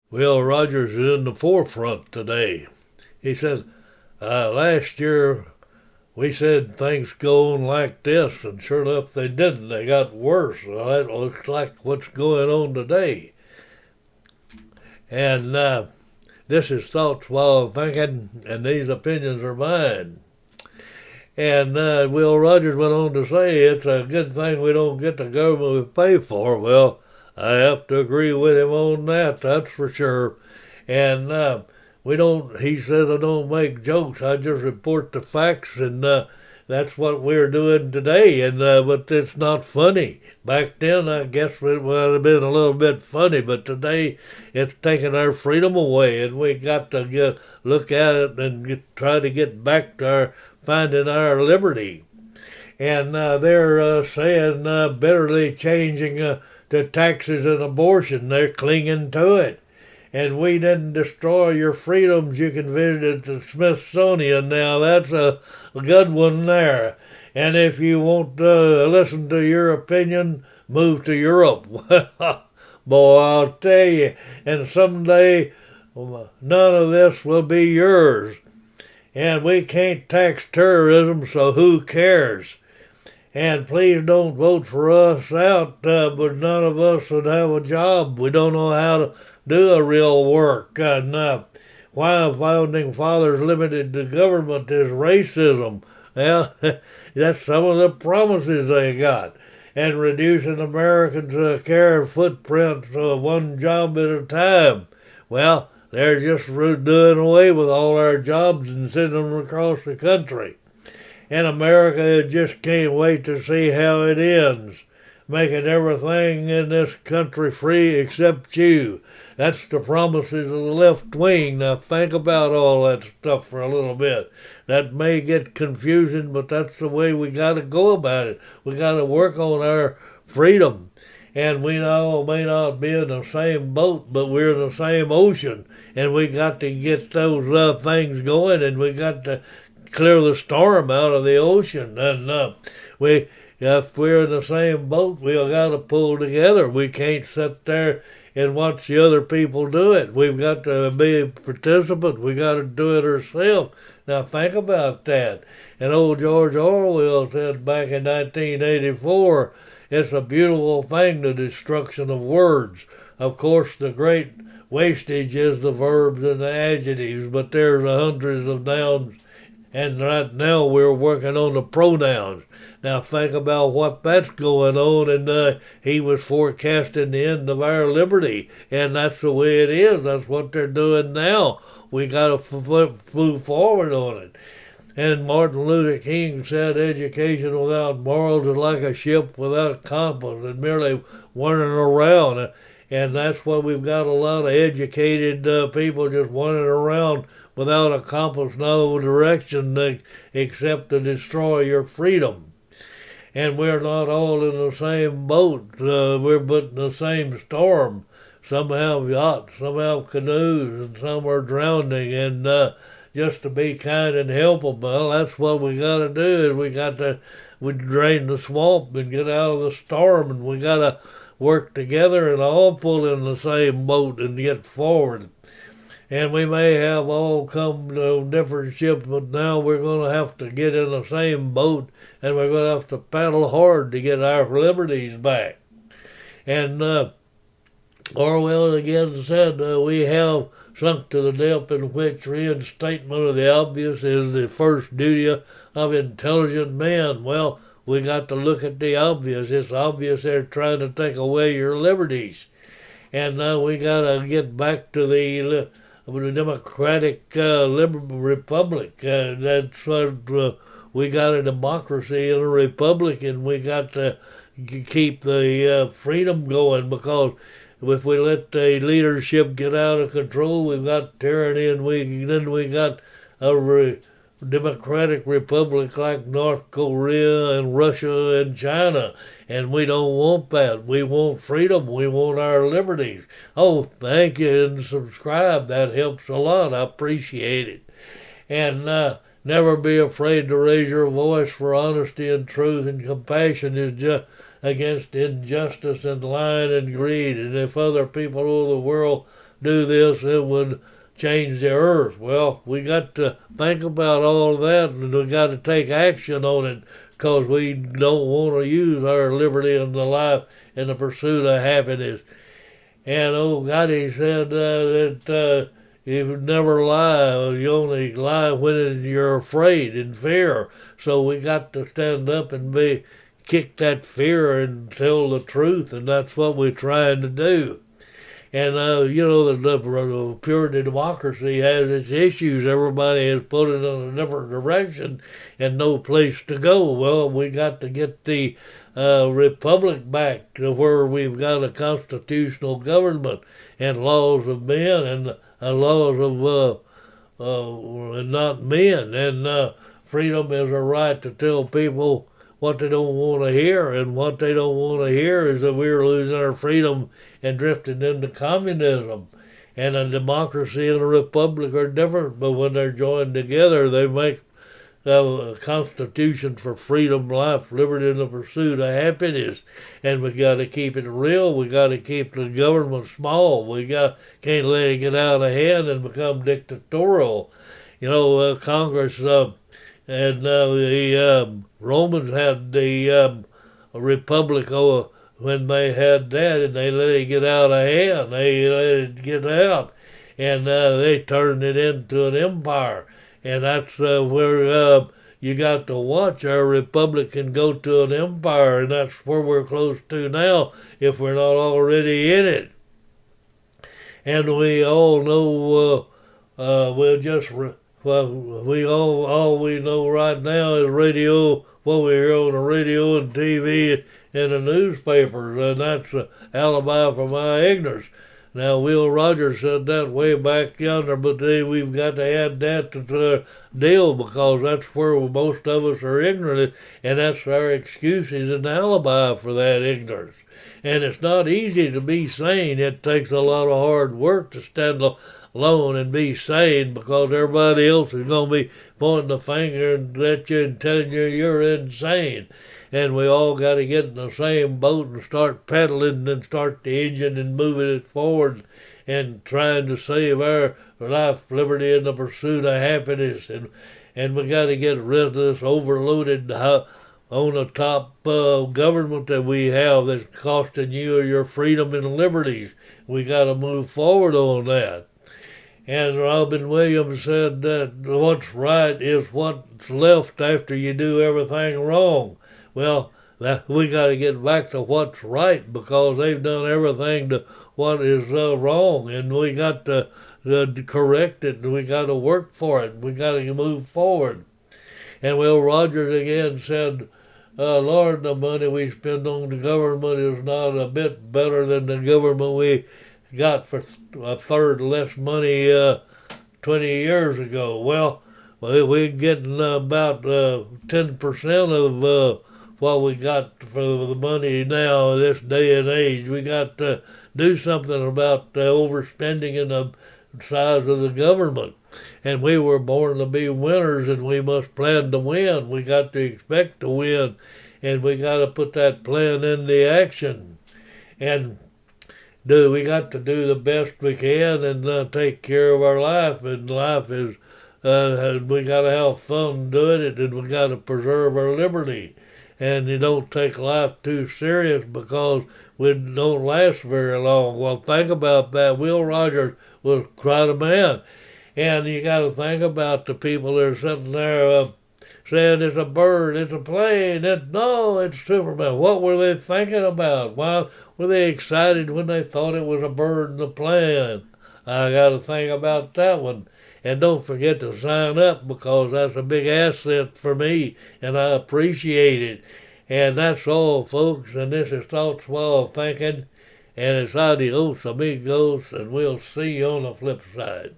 Well, Rodgers is in the forefront today. He says, last year we said things going like this, and sure enough they didn't. They got worse. Well, that looks like what's going on today. And this is thoughts while thinking, and these opinions are mine. And Will Rogers went on to say it's a good thing we don't get the government we pay for. Well, I have to agree with him on that, that's for sure. And we don't, he says I don't make jokes, I just report the facts, and that's what we're doing today. And but it's not funny. Back then, I guess it would have been a little bit funny, but today it's taking our freedom away, and we got to look at it and try to get back to our finding our liberty. And they're saying bitterly changing to taxes and abortion. They're clinging to it. And we didn't destroy your freedoms. You can visit the Smithsonian now. That's a good one there. And if you won't listen to your opinion, move to Europe. Boy, I'll tell you. And someday, none of this will be yours. And we can't tax terrorism, so who cares? And please don't vote for us out, but none of us would have a job. We don't know how to do a real work. And why founding fathers limited the government is racism. Well, that's some of the promises they got. And reducing Americans' care footprint one job at a time. Well, they're just doing away with all our jobs and sending them across the country. And America just can't wait to see how it ends, making everything in this country free except you. That's the promises of the left wing. Now think about all that stuff for a little bit. That may get confusing, but that's the way we got to go about it. We got to work on our freedom. And we all may not be in the same boat, but we're in the same ocean. And we got to get those things going, and we got to clear the storm out of the ocean. And if we're in the same boat, we got to pull together. We can't sit there and watch the other people do it. We've got to be a participant. We got to do it ourselves. Now think about that. And old George Orwell said back in 1984, it's a beautiful thing, the destruction of words. Of course, the great wastage is the verbs and the adjectives, but there's hundreds of nouns, and right now we're working on the pronouns. Now think about what that's going on, and he was forecasting the end of our liberty, and that's the way it is. That's what they're doing now. We got to move forward on it. And Martin Luther King said education without morals is like a ship without compass and merely wandering around. And that's why we've got a lot of educated people just wandering around without a compass, no direction except to destroy your freedom. And we're not all in the same boat. We're but in the same storm. Some have yachts, some have canoes, and some are drowning. And just to be kind and help them. Well, that's what we got to do. Is we drain the swamp and get out of the storm, and we got to work together and all pull in the same boat and get forward. And we may have all come to different ships, but now we're going to have to get in the same boat, and we're going to have to paddle hard to get our liberties back. And Orwell again said we have sunk to the depth in which reinstatement of the obvious is the first duty of intelligent men. Well, we got to look at the obvious. It's obvious they're trying to take away your liberties. And we got to get back to the democratic republic. That's what we got, a democracy and a republic, and we got to keep the freedom going, because if we let the leadership get out of control, we've got tyranny, and then we got a democratic republic like North Korea and Russia and China, and we don't want that. We want freedom. We want our liberties. Oh, thank you, and subscribe. That helps a lot. I appreciate it. And never be afraid to raise your voice, for honesty and truth and compassion is just against injustice and lying and greed. And if other people of the world do this, it would change the earth. Well, we got to think about all of that, and we got to take action on it because we don't want to use our liberty and the life in the pursuit of happiness. And oh God, he said that you never lie. You only lie when you're afraid and fear. So we got to stand up and kick that fear and tell the truth, and that's what we're trying to do. And the purity democracy has its issues. Everybody is put in a different direction and no place to go. Well, we got to get the republic back to where we've got a constitutional government and laws of men and laws of and not men. And freedom is a right to tell people what they don't want to hear, and what they don't want to hear is that we're losing our freedom and drifting into communism. And a democracy and a republic are different, but when they're joined together, they make a constitution for freedom, life, liberty, and the pursuit of happiness. And we got to keep it real. We got to keep the government small. Can't let it get out of hand and become dictatorial. Congress and the Romans had the republic when they had that, and they let it get out of hand. They let it get out, and they turned it into an empire. And that's where you got to watch. Our republic can go to an empire, and that's where we're close to now if we're not already in it. And we all know all we know right now is radio, what we hear on the radio and TV and the newspapers, and that's an alibi for my ignorance. Now, Will Rodgers said that way back yonder, but today we've got to add that to the deal because that's where most of us are ignorant, and that's our excuse is an alibi for that ignorance. And it's not easy to be sane. It takes a lot of hard work to stand alone and be sane because everybody else is going to be pointing the finger at you and telling you you're insane. And we all got to get in the same boat and start paddling and start the engine and moving it forward and trying to save our life, liberty, and the pursuit of happiness. And we got to get rid of this overloaded on the top government that we have that's costing you your freedom and liberties. We got to move forward on that. And Robin Williams said that what's right is what's left after you do everything wrong. Well, we got to get back to what's right because they've done everything to what is wrong, and we got to correct it, and we got to work for it. We got to move forward. And Will Rodgers again said, Lord, the money we spend on the government is not a bit better than the government we got for a third less money 20 years ago. Well, we're getting about 10% of what we got for the money now, this day and age. We got to do something about the overspending in the size of the government. And we were born to be winners, and we must plan to win. We got to expect to win, and we got to put that plan into action. And we got to do the best we can and take care of our life. And life is, we got to have fun doing it, and we got to preserve our liberty. And you don't take life too serious because we don't last very long. Well, think about that. Will Rodgers was quite a man. And you got to think about the people that are sitting there saying it's a bird, it's a plane, no, it's Superman. What were they thinking about? Why were they excited when they thought it was a bird and a plane? I got to think about that one. And don't forget to sign up because that's a big asset for me, and I appreciate it. And that's all, folks. And this is Thoughts While Thinking. And it's adios, amigos, and we'll see you on the flip side.